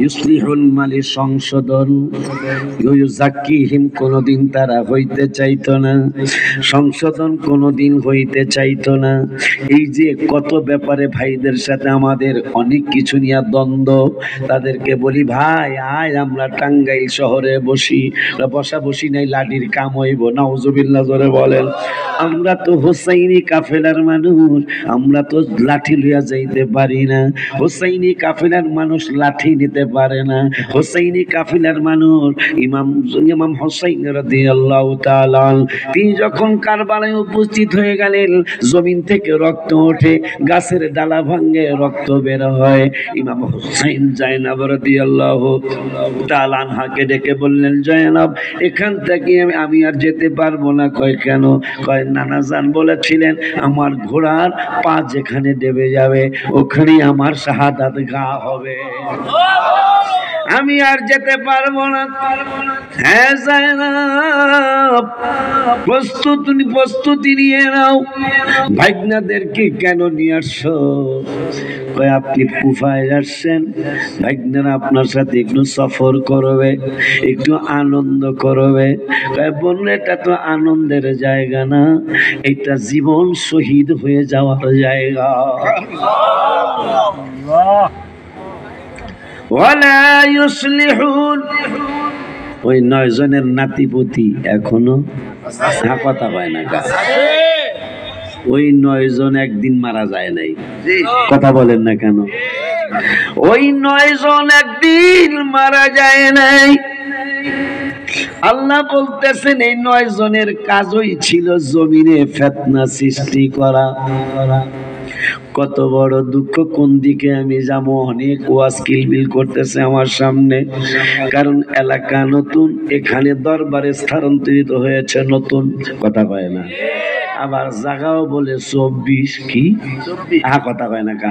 ইউসলিহুল মালি সংশোধন, ইউজাক্কিহিম কোনদিন তারা হইতে চাইতো না, সংশোধন কোনদিন হইতে চাইতো না। এই যে কত ব্যাপারে ভাইদের সাথে আমাদের অনেক কিছু নিয়ে দ্বন্দ্ব, তাদেরকে বলি ভাই আয় আমরা টাঙ্গাইল শহরে বসি, বসা বসি নাই লাঠির কাম হইব, নাউজুবিল্লাহ জোরে বলেন। আমরা তো হোসাইনি কাফেলার মানুষ, আমরা তো লাঠি লইয়া যাইতে পারি না। হোসাইনি কাফেলার মানুষ লাঠি নিতে পারে না। হোসাইনি কাফেলার মানুষ ইমাম হোসাইন রাদিয়াল্লাহু তাআলা তিনি যখন কারবালায় উপস্থিত হয়ে গেলেন, জমিন থেকে রক্ত ওঠে, গাছের ডালা ভাঙে রক্ত বের হয়। ইমাম হোসাইন জায়নাব রাদিয়াল্লাহু তাআলা আনহাকে ডেকে বললেন, জায়নাব এখান থেকে আমি আর যেতে পারবো না। কয় কেন? কয় নানাজান বলেছিলেন আমার ঘোড়ার পা যেখানে দেবে যাবে ওখানে আমার শাহাদাত গা হবে, আমি আর যেতে পারবো না। হ্যাঁ জায়নাব প্রস্তুতি নিয়ে নাও। ভাগ্নাদেরকে কেন নিয়ে আসছো? কয় আপনি কুফায় আসছেন, ভাগ্নারা আপনার সাথে একটু সফর করবে, একটু আনন্দ করবে। কয় বোন এটা তো আনন্দের জায়গা না, এটা জীবন শহীদ হয়ে যাওয়ার জায়গা। ওয়ালা ইউসলিহুন, ওই 9 জনের নাতিপুতি এখনো কথা হয় না। ওই 9 জন একদিন মারা যায় নাই, কথা বলেন না কেন? ওই 9 জন একদিন মারা যায় নাই। আল্লাহ বলতেছেন এই 9 জনের কাজই ছিল জমিনে ফিতনা সৃষ্টি করা। কত বড় দুঃখ, কোন দিকে আমি যাবো? অনেক ওয়াজ কিলবিল করতেছে আমার সামনে, কারণ এলাকা নতুন, এখানে দরবারে স্থানান্তরিত হয়েছে নতুন, কথা কয় না। আবার জাগাও বলে 24, কি কথা কয় না কা?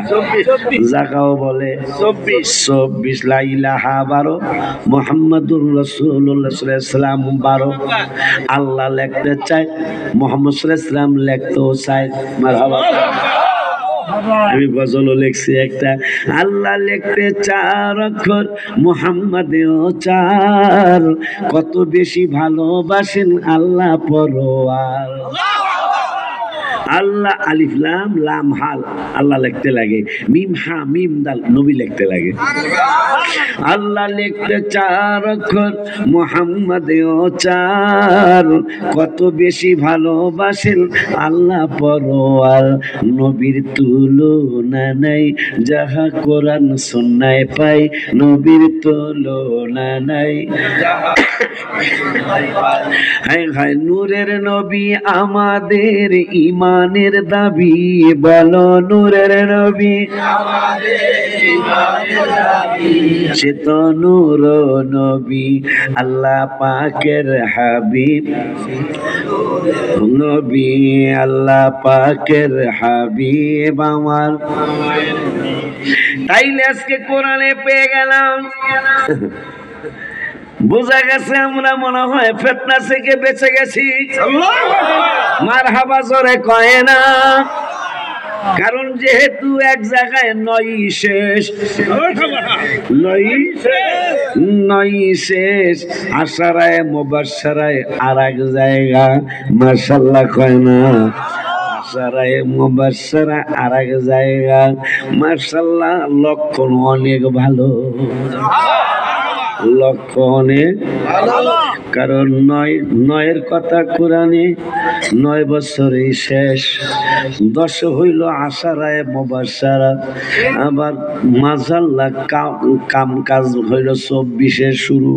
জাগাও বলে 24, লা ইলাহা 12, মুহাম্মাদুর রাসূলুল্লাহ সাল্লাল্লাহু আলাইহি ওয়াসাল্লাম 12। আল্লাহ লিখতে চায়, মুহাম্মদ সাল্লাল্লাহু আলাইহি ওয়াসাল্লাম লিখতেও চায়। মারহাবা। আমি গজলও লিখছি একটা, আল্লাহ লিখতে 4 অক্ষর, মুহাম্মাদেও 4, কত বেশি ভালোবাসেন আল্লাহ পরোয়ার। আল্লাহ আলিফ লাম লাম হাল আল্লাহ লিখতে লাগে, মিম হা মিম দাল নবী লিখতে লাগে। আল্লাহ লিখতে 4 অক্ষর, মুহাম্মাদেও 4, কত বেশি ভালোবাসেন আল্লাহ পরোয়ার। নবীর তুলনা নাই, যাহা কোরআন সুন্নায় পাই, নবীর তুলনা নাই। হায় হায় নূরের নবী আমাদের ইমানের দাবি, বলো নূরের নবী আমাদের ইমানের দাবি, সে তো নূর নবী আল্লাহ পাকের হাবিব, নবী আল্লাহ পাকের হাবিব আমার। তাইলে আজকে কোরআনে পেয়ে গেলাম, বোঝা গেছে আমরা মনে হয় ফিতনা থেকে বেঁচে গেছি। মারহাবা জোরে কয় না? কারণ যেহেতু এক জায়গায় 9 শেষ, 9 শেষ, আশারায়ে মুবাশশারায়ে আর এক জায়গা, মাশাআল্লাহ কয় না? আশারায়ে মুবাশশারা আর এক জায়গা, মাশাআল্লাহ লক্ষণ অনেক ভালো, লক্ষণে ভালো। কারণ 9 কথা কোরআনে 9 বছরই শেষ, 10 হইল আশারায়ে মুবাশশারা, আবার মাশাআল্লাহ কাম কাজ হইল 24 শুরু।